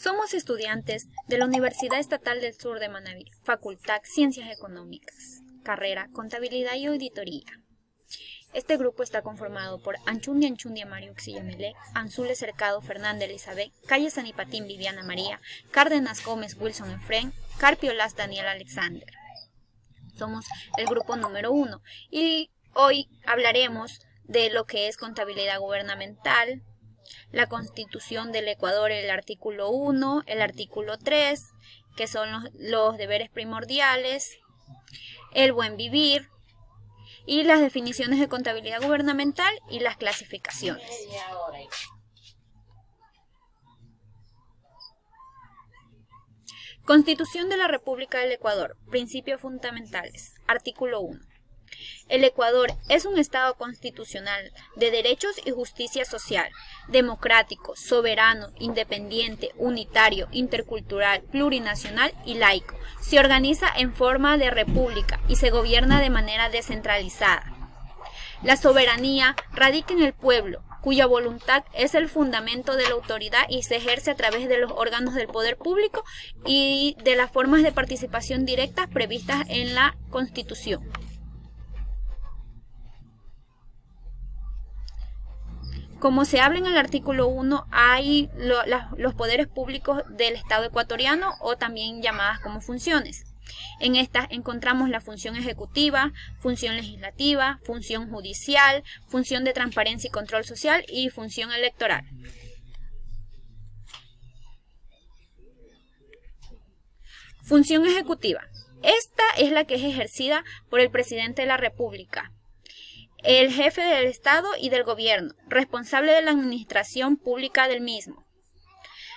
Somos estudiantes de la Universidad Estatal del Sur de Manabí, Facultad Ciencias Económicas, carrera Contabilidad y Auditoría. Este grupo está conformado por Anchundia Mario Xillamilé, Anzule Cercado Fernanda Elizabeth, Calle Sanipatín Viviana María, Cárdenas Gómez Wilson Efrén, Carpio Las Daniel Alexander. Somos el grupo número 1 y hoy hablaremos de lo que es contabilidad gubernamental, la Constitución del Ecuador, el artículo 1, el artículo 3, que son los deberes primordiales, el buen vivir y las definiciones de contabilidad gubernamental y las clasificaciones. Constitución de la República del Ecuador. Principios fundamentales. Artículo 1. El Ecuador es un Estado constitucional de derechos y justicia social, democrático, soberano, independiente, unitario, intercultural, plurinacional y laico. Se organiza en forma de república y se gobierna de manera descentralizada. La soberanía radica en el pueblo, cuya voluntad es el fundamento de la autoridad y se ejerce a través de los órganos del poder público y de las formas de participación directas previstas en la Constitución. Como se habla en el artículo 1, hay los poderes públicos del Estado ecuatoriano o también llamadas como funciones. En estas encontramos la función ejecutiva, función legislativa, función judicial, función de transparencia y control social y función electoral. Función ejecutiva. Esta es la que es ejercida por el presidente de la República, el jefe del Estado y del gobierno, responsable de la administración pública del mismo.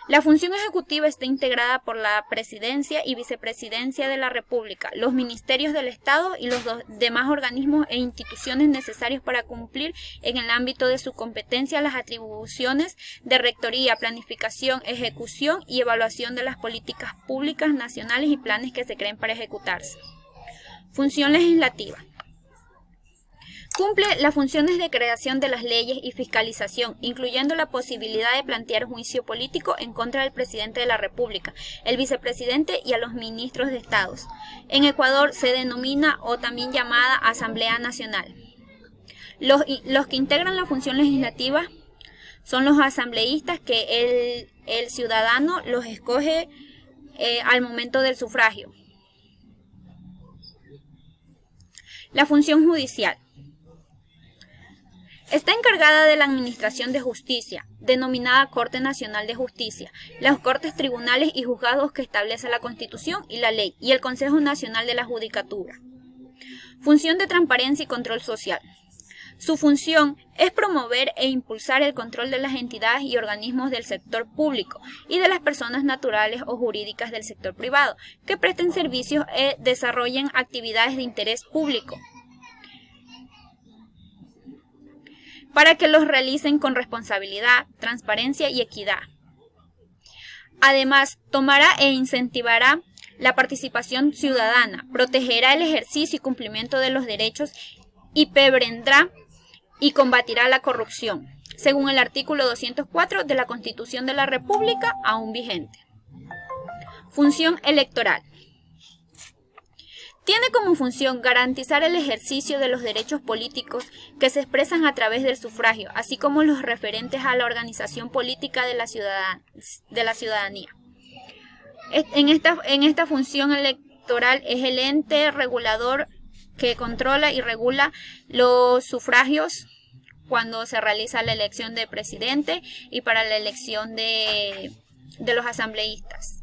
La función ejecutiva está integrada por la Presidencia y Vicepresidencia de la República, los ministerios del Estado y los demás organismos e instituciones necesarios para cumplir en el ámbito de su competencia las atribuciones de rectoría, planificación, ejecución y evaluación de las políticas públicas nacionales y planes que se creen para ejecutarse. Función legislativa. Cumple las funciones de creación de las leyes y fiscalización, incluyendo la posibilidad de plantear juicio político en contra del presidente de la República, el vicepresidente y a los ministros de Estados. En Ecuador se denomina o también llamada Asamblea Nacional. Los que integran la función legislativa son los asambleístas que el ciudadano los escoge al momento del sufragio. La función judicial. Está encargada de la administración de justicia, denominada Corte Nacional de Justicia, los cortes, tribunales y juzgados que establece la Constitución y la ley, y el Consejo Nacional de la Judicatura. Función de transparencia y control social. Su función es promover e impulsar el control de las entidades y organismos del sector público y de las personas naturales o jurídicas del sector privado, que presten servicios e desarrollen actividades de interés público, para que los realicen con responsabilidad, transparencia y equidad. Además, tomará e incentivará la participación ciudadana, protegerá el ejercicio y cumplimiento de los derechos y prevendrá y combatirá la corrupción, según el artículo 204 de la Constitución de la República, aún vigente. Función electoral. Tiene como función garantizar el ejercicio de los derechos políticos que se expresan a través del sufragio, así como los referentes a la organización política de la ciudadanía. En esta función electoral es el ente regulador que controla y regula los sufragios cuando se realiza la elección de presidente y para la elección de los asambleístas.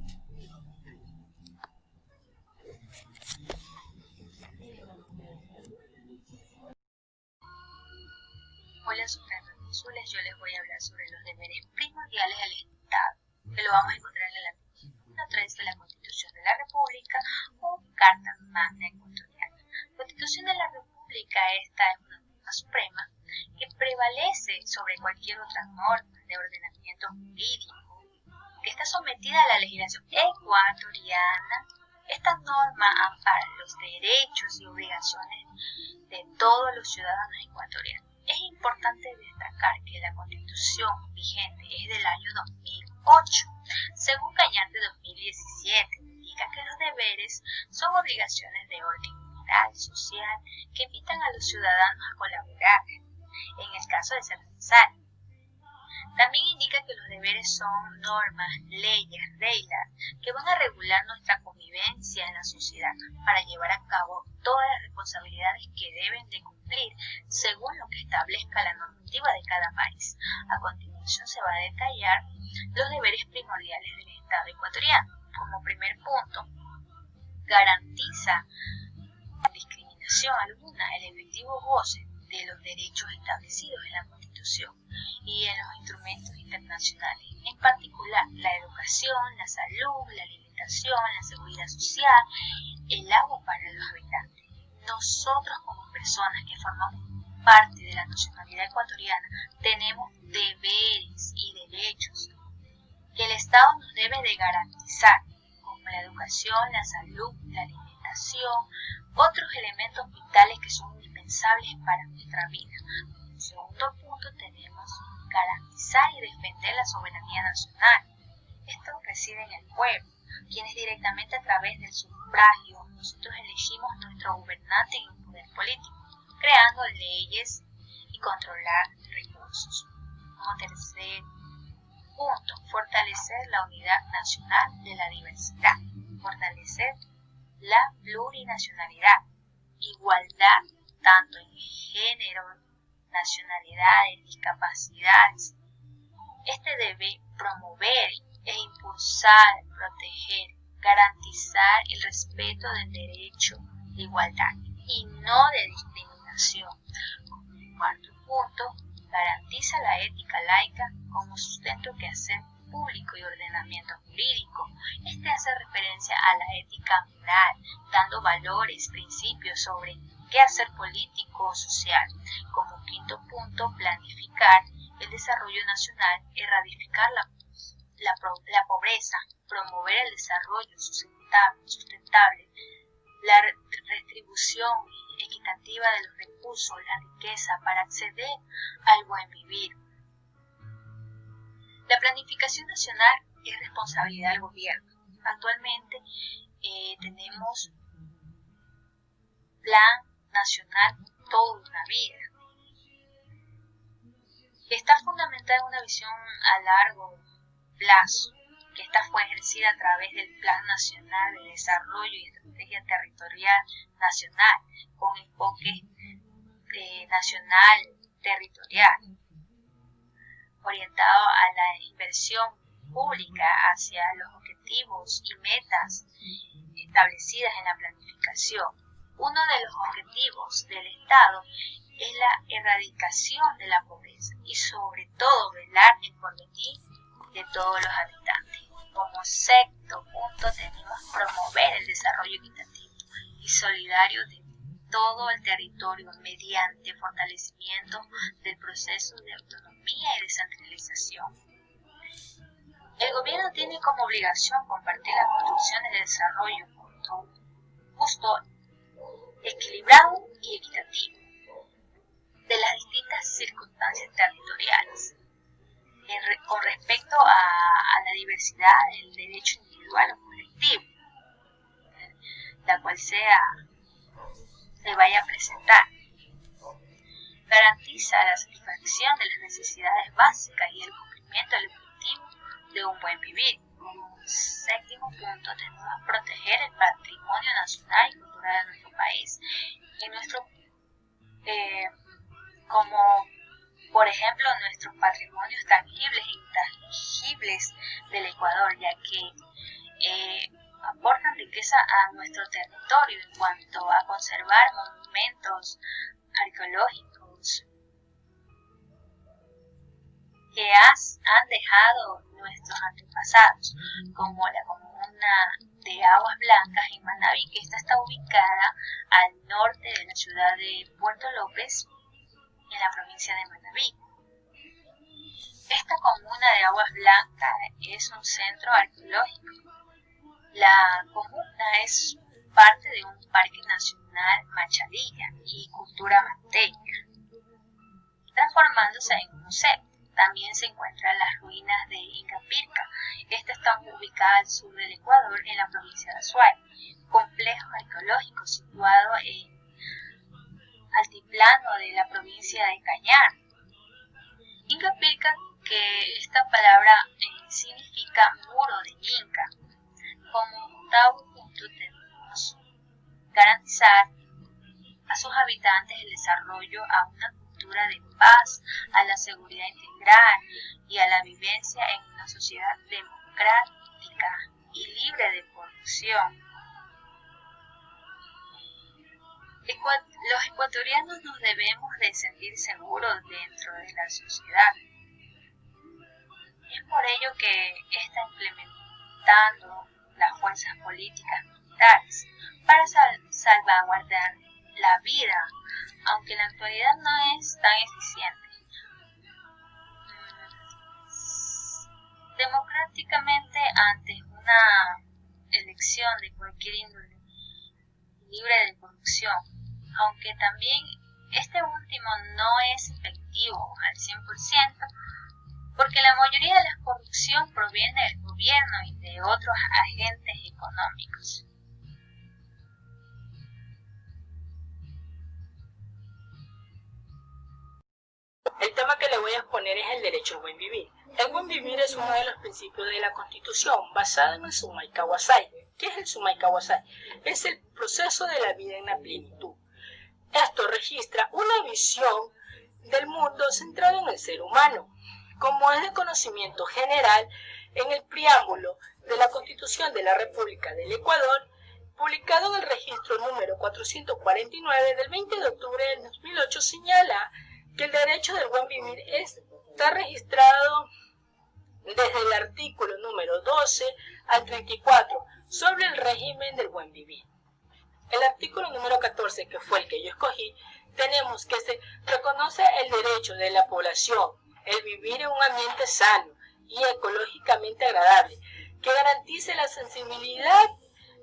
Hola, soy Fernanda Azules. Yo les voy a hablar sobre los deberes primordiales del Estado, que lo vamos a encontrar en el artículo 1 de la Constitución de la República o Carta Magna Ecuatoriana. La Constitución de la República esta es una norma suprema que prevalece sobre cualquier otra norma de ordenamiento jurídico que está sometida a la legislación ecuatoriana. Esta norma ampara los derechos y obligaciones de todos los ciudadanos ecuatorianos. Es importante destacar que la Constitución vigente es del año 2008. Según 17 indica que los deberes son obligaciones de orden moral, social, que invitan a los ciudadanos a colaborar, en el caso de ser necesario. También indica que los deberes son normas, leyes, reglas que van a regular nuestra convivencia en la sociedad para llevar a cabo todas las responsabilidades que deben de cumplir según lo que establezca la normativa de cada país. A continuación se va a detallar los deberes primordiales del Estado ecuatoriano. Como primer punto, garantiza sin discriminación alguna el efectivo goce de los derechos establecidos en la Constitución y en los instrumentos internacionales, en particular la educación, la salud, la alimentación, la seguridad social, el agua para los habitantes. Nosotros como personas que formamos parte de la nacionalidad ecuatoriana tenemos deberes y derechos que el Estado nos debe de garantizar, como la educación, la salud, la alimentación, otros elementos vitales que son indispensables para nuestra vida. En segundo punto tenemos garantizar y defender la soberanía nacional. Esto reside en el pueblo, quienes directamente a través del sufragio nosotros elegimos nuestro gobernante y un poder político, creando leyes y controlar recursos. Como tercer punto, fortalecer la unidad nacional de la diversidad, fortalecer la plurinacionalidad, igualdad tanto en género, nacionalidades, discapacidades. Este debe promover e impulsar, proteger, garantizar el respeto del derecho de igualdad y no de discriminación. Como cuarto punto, garantiza la ética laica como sustento que hacer público y ordenamiento jurídico. Este hace referencia a la ética moral, dando valores, principios sobre qué hacer político o social. Como quinto punto, planificar el desarrollo nacional, erradicar la pobreza, promover el desarrollo sustentable, la retribución equitativa de los recursos, la riqueza para acceder al buen vivir. La planificación nacional es responsabilidad del gobierno. Actualmente tenemos Plan Nacional Toda una Vida, que está fundamentada en una visión a largo plazo, que esta fue ejercida a través del Plan Nacional de Desarrollo y Estrategia Territorial Nacional, con enfoque nacional territorial, orientado a la inversión pública hacia los objetivos y metas establecidas en la planificación. Uno de los objetivos del Estado es la erradicación de la pobreza y sobre todo velar el porvenir de todos los habitantes. Como sexto punto tenemos promover el desarrollo equitativo y solidario de todo el territorio mediante fortalecimiento del proceso de autonomía y descentralización. El gobierno tiene como obligación compartir las construcciones de desarrollo justo, equilibrado y equitativo de las distintas circunstancias territoriales. Con respecto a la diversidad del derecho individual o colectivo, la cual se vaya a presentar. Garantiza la satisfacción de las necesidades básicas y el cumplimiento del objetivo de un buen vivir. Como séptimo punto tenemos proteger el patrimonio nacional y cultural de nuestro país. Como por ejemplo nuestros patrimonios tangibles e intangibles del Ecuador, ya que aportan riqueza a nuestro territorio en cuanto a conservar monumentos arqueológicos que han dejado nuestros antepasados, como la comuna de Aguas Blancas en Manabí, que esta está ubicada al norte de la ciudad de Puerto López, en la provincia de Manabí. Esta comuna de Aguas Blancas es un centro arqueológico. La comuna es parte de un parque nacional Machalilla y cultura manteña, transformándose en un museo. También se encuentran las ruinas de Incapirca. Estas están ubicada al sur del Ecuador en la provincia de Azuay, complejo arqueológico situado en altiplano de la provincia de Cañar. Incapilca, que esta palabra significa muro de Inca. Como octavo punto tenemos garantizar a sus habitantes el desarrollo a una cultura de paz, a la seguridad integral y a la vivencia en una sociedad democrática y libre de corrupción. Los ecuatorianos nos debemos de sentir seguros dentro de la sociedad. Es por ello que está implementando las fuerzas políticas militares para salvaguardar la vida, aunque en la actualidad no es tan eficiente. Democráticamente, ante una elección de cualquier índole libre de corrupción, aunque también este último no es efectivo al 100%, porque la mayoría de la corrupción proviene del gobierno y de otros agentes económicos. El tema que le voy a exponer es el derecho al buen vivir. El buen vivir es uno de los principios de la Constitución, basado en el Summa y Kawasai. ¿Qué es el Summa y Kawasai? Es el proceso de la vida en la plenitud. Esto registra una visión del mundo centrada en el ser humano. Como es de conocimiento general, en el preámbulo de la Constitución de la República del Ecuador, publicado en el registro número 449 del 20 de octubre del 2008, señala que el derecho del buen vivir está registrado desde el artículo número 12 al 34 sobre el régimen del buen vivir. El artículo número 14, que fue el que yo escogí, tenemos que se reconoce el derecho de la población, el vivir en un ambiente sano y ecológicamente agradable, que garantice la sensibilidad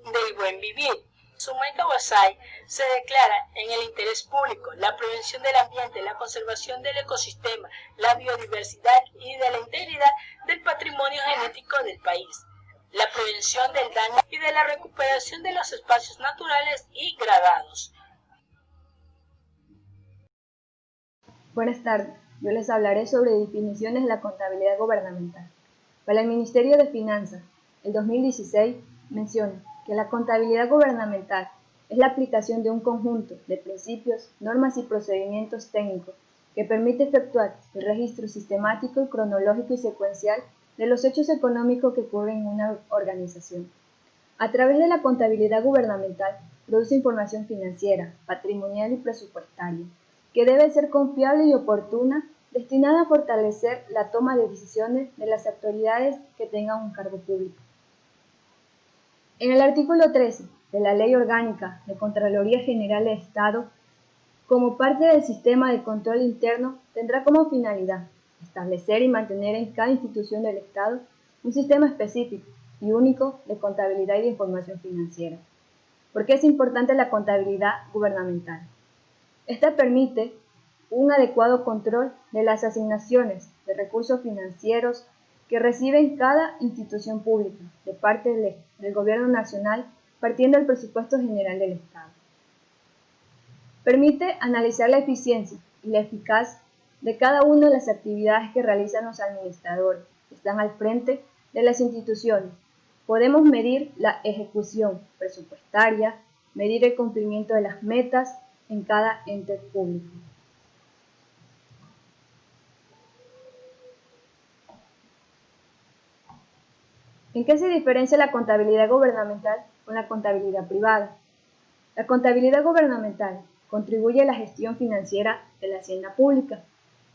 del buen vivir. Summa y Kawasai se declara en el interés público la prevención del ambiente, la conservación del ecosistema, la biodiversidad y de la integridad del patrimonio genético del país, la prevención del daño y de la recuperación de los espacios naturales y gradados. Buenas tardes, yo les hablaré sobre definiciones de la contabilidad gubernamental. Para el Ministerio de Finanzas, el 2016 menciona que la contabilidad gubernamental es la aplicación de un conjunto de principios, normas y procedimientos técnicos que permite efectuar el registro sistemático, cronológico y secuencial de los hechos económicos que ocurren en una organización. A través de la contabilidad gubernamental produce información financiera, patrimonial y presupuestaria, que debe ser confiable y oportuna, destinada a fortalecer la toma de decisiones de las autoridades que tengan un cargo público. En el artículo 13 de la Ley Orgánica de Contraloría General del Estado, como parte del sistema de control interno, tendrá como finalidad establecer y mantener en cada institución del Estado un sistema específico y único de contabilidad y de información financiera. ¿Por qué es importante la contabilidad gubernamental? Esta permite un adecuado control de las asignaciones de recursos financieros que recibe cada institución pública de parte del Gobierno Nacional partiendo del presupuesto general del Estado. Permite analizar la eficiencia y la eficacia de cada una de las actividades que realizan los administradores que están al frente de las instituciones. Podemos medir la ejecución presupuestaria, medir el cumplimiento de las metas en cada ente público. ¿En qué se diferencia la contabilidad gubernamental con la contabilidad privada? La contabilidad gubernamental contribuye a la gestión financiera de la hacienda pública.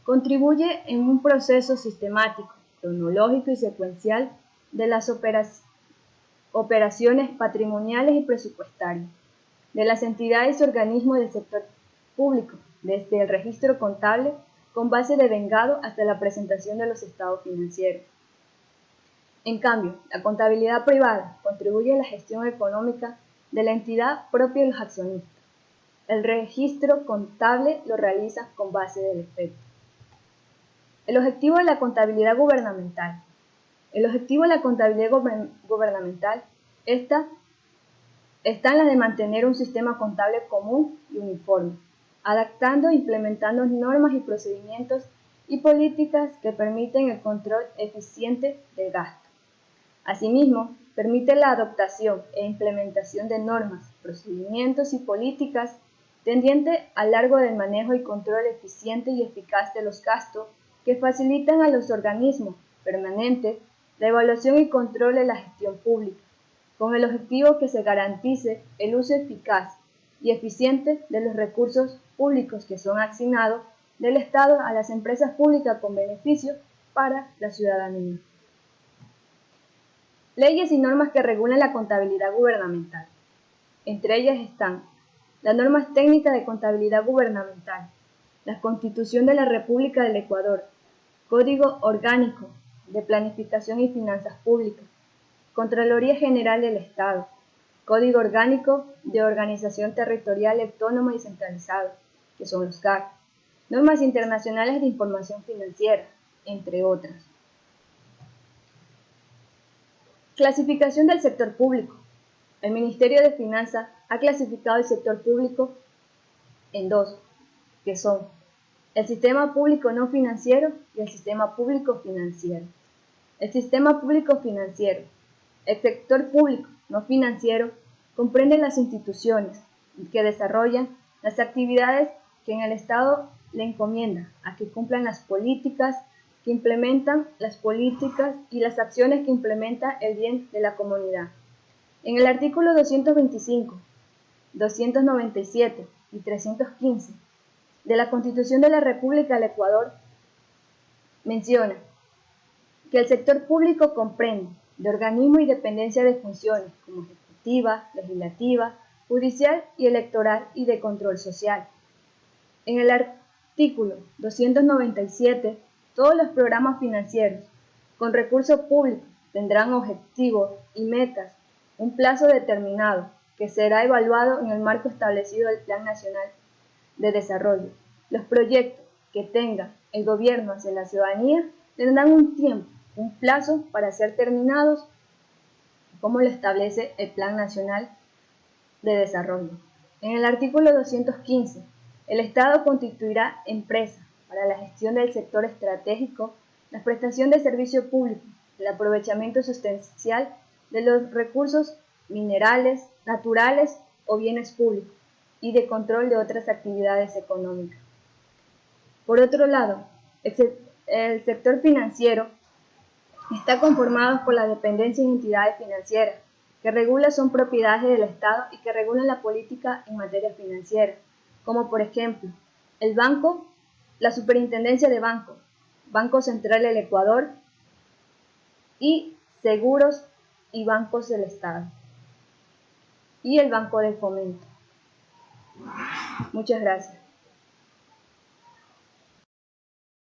Contribuye en un proceso sistemático, cronológico y secuencial de las operaciones patrimoniales y presupuestarias de las entidades y organismos del sector público, desde el registro contable con base de vengado hasta la presentación de los estados financieros. En cambio, la contabilidad privada contribuye a la gestión económica de la entidad propia de los accionistas. El registro contable lo realiza con base del efecto. El objetivo de la contabilidad gubernamental El objetivo de la contabilidad gubernamental está en la de mantener un sistema contable común y uniforme, adaptando e implementando normas y procedimientos y políticas que permiten el control eficiente del gasto. Asimismo, permite la adoptación e implementación de normas, procedimientos y políticas tendientes al largo del manejo y control eficiente y eficaz de los gastos que facilitan a los organismos permanentes la evaluación y control de la gestión pública, con el objetivo que se garantice el uso eficaz y eficiente de los recursos públicos que son asignados del Estado a las empresas públicas con beneficio para la ciudadanía. Leyes y normas que regulan la contabilidad gubernamental. Entre ellas están las normas técnicas de contabilidad gubernamental, la Constitución de la República del Ecuador, Código Orgánico de Planificación y Finanzas Públicas, Contraloría General del Estado, Código Orgánico de Organización Territorial Autónoma y Centralizado, que son los CAC, normas internacionales de información financiera, entre otras. Clasificación del sector público. El Ministerio de Finanzas ha clasificado el sector público en dos, que son el sistema público no financiero y el sistema público financiero. El sistema público financiero. El sector público no financiero comprende las instituciones que desarrollan las actividades que en el Estado le encomienda a que cumplan las políticas que implementan las políticas y las acciones que implementan el bien de la comunidad. En el artículo 225, 297 y 315 de la Constitución de la República del Ecuador menciona que el sector público comprende de organismo y dependencia de funciones como ejecutiva, legislativa, judicial y electoral y de control social. En el artículo 297, todos los programas financieros con recursos públicos tendrán objetivos y metas, un plazo determinado que será evaluado en el marco establecido del Plan Nacional de Desarrollo. Los proyectos que tenga el gobierno hacia la ciudadanía tendrán un tiempo, un plazo para ser terminados, como lo establece el Plan Nacional de Desarrollo. En el artículo 215, el Estado constituirá empresa para la gestión del sector estratégico, la prestación de servicio público, el aprovechamiento sustancial de los recursos minerales, naturales o bienes públicos y de control de otras actividades económicas. Por otro lado, el sector financiero está conformado por las dependencias y entidades financieras que regulan son propiedades del Estado y que regulan la política en materia financiera, como por ejemplo el Banco, la Superintendencia de Bancos, Banco Central del Ecuador y Seguros y Bancos del Estado y el Banco de Fomento. Muchas gracias.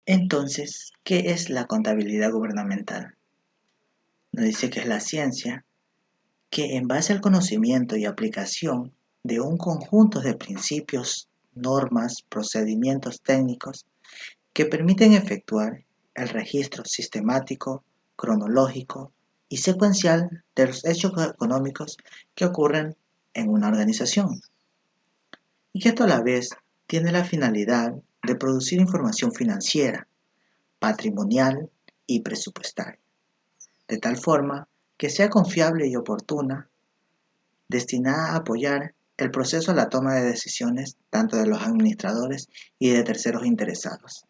Entonces, ¿qué es la contabilidad gubernamental? Nos dice que es la ciencia que, en base al conocimiento y aplicación de un conjunto de principios, normas, procedimientos técnicos que permiten efectuar el registro sistemático, cronológico y secuencial de los hechos económicos que ocurren en una organización, y que esto a la vez tiene la finalidad de producir información financiera, patrimonial y presupuestaria, de tal forma que sea confiable y oportuna, destinada a apoyar el proceso de la toma de decisiones tanto de los administradores y de terceros interesados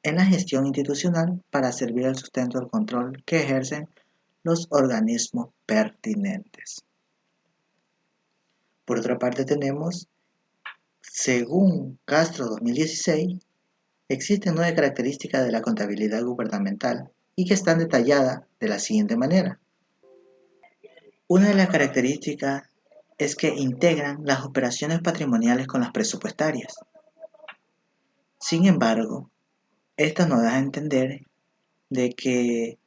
en la gestión institucional para servir al sustento del control que ejercen los organismos pertinentes. Por otra parte tenemos, según Castro 2016, existen 9 características de la contabilidad gubernamental y que están detalladas de la siguiente manera. Una de las características es que integran las operaciones patrimoniales con las presupuestarias. Sin embargo, estas nos dan a entender de que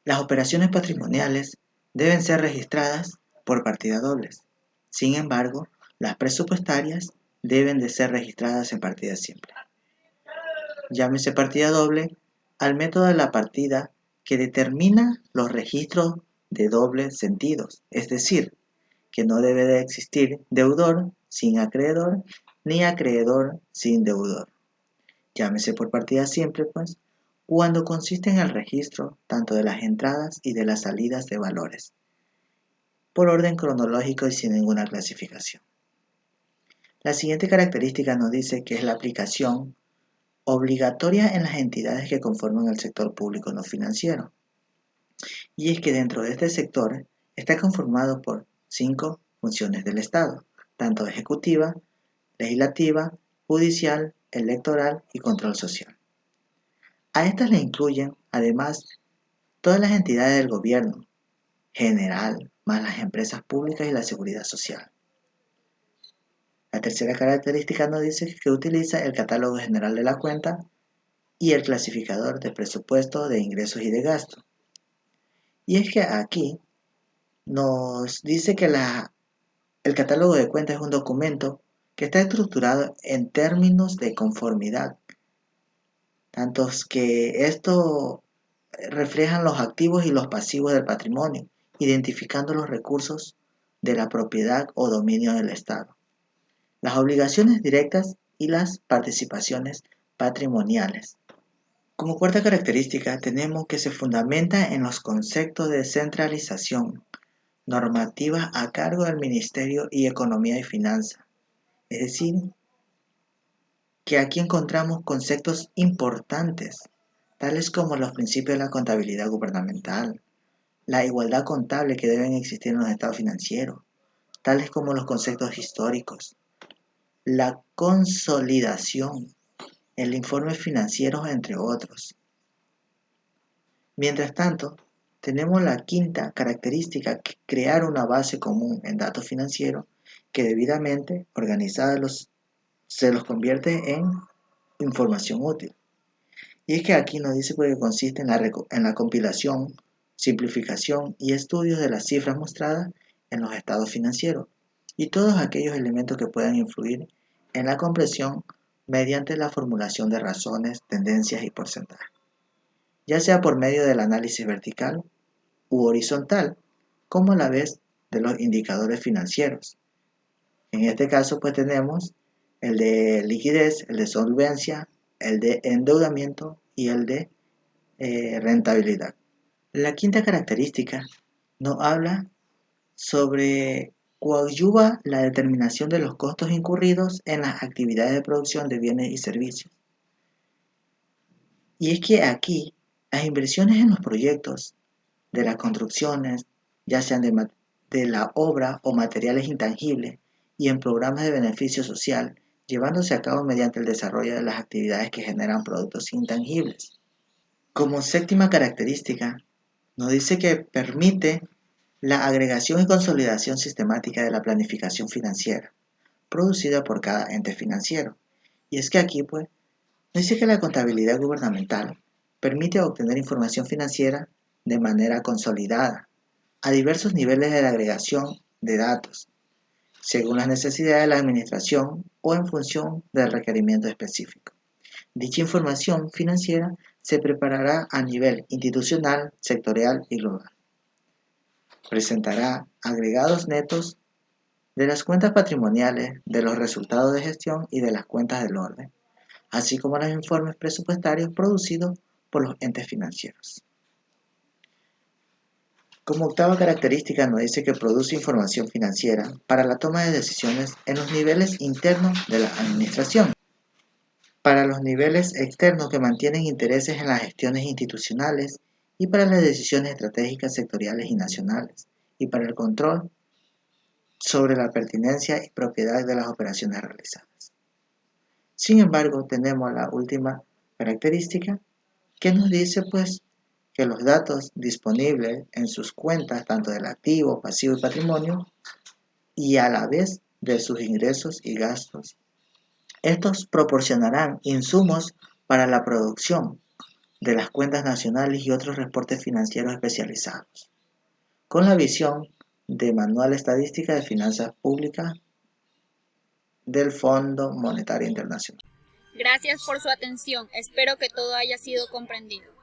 las operaciones patrimoniales deben ser registradas por partidas dobles. Sin embargo, las presupuestarias deben de ser registradas en partida simple. Llámese partida doble al método de la partida que determina los registros de doble sentidos, es decir, que no debe de existir deudor sin acreedor, ni acreedor sin deudor. Llámese por partida simple, pues, cuando consiste en el registro tanto de las entradas y de las salidas de valores, por orden cronológico y sin ninguna clasificación. La siguiente característica nos dice que es la aplicación obligatoria en las entidades que conforman el sector público no financiero. Y es que dentro de este sector está conformado por 5 funciones del Estado, tanto ejecutiva, legislativa, judicial, electoral y control social. A estas le incluyen, además, todas las entidades del gobierno general, más las empresas públicas y la seguridad social. La tercera característica nos dice que utiliza el catálogo general de la cuenta y el clasificador de presupuesto de ingresos y de gastos. Y es que aquí nos dice que el catálogo de cuentas es un documento que está estructurado en términos de conformidad, tantos que esto reflejan los activos y los pasivos del patrimonio, identificando los recursos de la propiedad o dominio del Estado, las obligaciones directas y las participaciones patrimoniales. Como cuarta característica tenemos que se fundamenta en los conceptos de centralización, normativa a cargo del Ministerio y Economía y Finanzas. Es decir, que aquí encontramos conceptos importantes, tales como los principios de la contabilidad gubernamental, la igualdad contable que deben existir en los estados financieros, tales como los conceptos históricos, la consolidación, el informe financiero, entre otros. Mientras tanto, tenemos la quinta característica, que crear una base común en datos financieros que debidamente organizada se los convierte en información útil. Y es que aquí nos dice que consiste en la compilación, simplificación y estudios de las cifras mostradas en los estados financieros y todos aquellos elementos que puedan influir en la comprensión mediante la formulación de razones, tendencias y porcentajes, ya sea por medio del análisis vertical u horizontal, como a la vez de los indicadores financieros. En este caso, pues tenemos el de liquidez, el de solvencia, el de endeudamiento y el de rentabilidad. La quinta característica nos habla sobre coadyuva la determinación de los costos incurridos en las actividades de producción de bienes y servicios. Y es que aquí las inversiones en los proyectos de las construcciones, ya sean de la obra o materiales intangibles, y en programas de beneficio social, llevándose a cabo mediante el desarrollo de las actividades que generan productos intangibles. Como séptima característica, nos dice que permite la agregación y consolidación sistemática de la planificación financiera, producida por cada ente financiero. Y es que aquí, pues, nos dice que la contabilidad gubernamental permite obtener información financiera de manera consolidada, a diversos niveles de la agregación de datos, según las necesidades de la administración o en función del requerimiento específico. Dicha información financiera se preparará a nivel institucional, sectorial y global. Presentará agregados netos de las cuentas patrimoniales, de los resultados de gestión y de las cuentas del orden, así como los informes presupuestarios producidos por los entes financieros. Como octava característica nos dice que produce información financiera para la toma de decisiones en los niveles internos de la administración, para los niveles externos que mantienen intereses en las gestiones institucionales y para las decisiones estratégicas sectoriales y nacionales, y para el control sobre la pertinencia y propiedad de las operaciones realizadas. Sin embargo, tenemos la última característica que nos dice pues que los datos disponibles en sus cuentas, tanto del activo, pasivo y patrimonio, y a la vez de sus ingresos y gastos, estos proporcionarán insumos para la producción de las cuentas nacionales y otros reportes financieros especializados, con la visión de Manual Estadística de Finanzas Públicas del Fondo Monetario Internacional. Gracias por su atención. Espero que todo haya sido comprendido.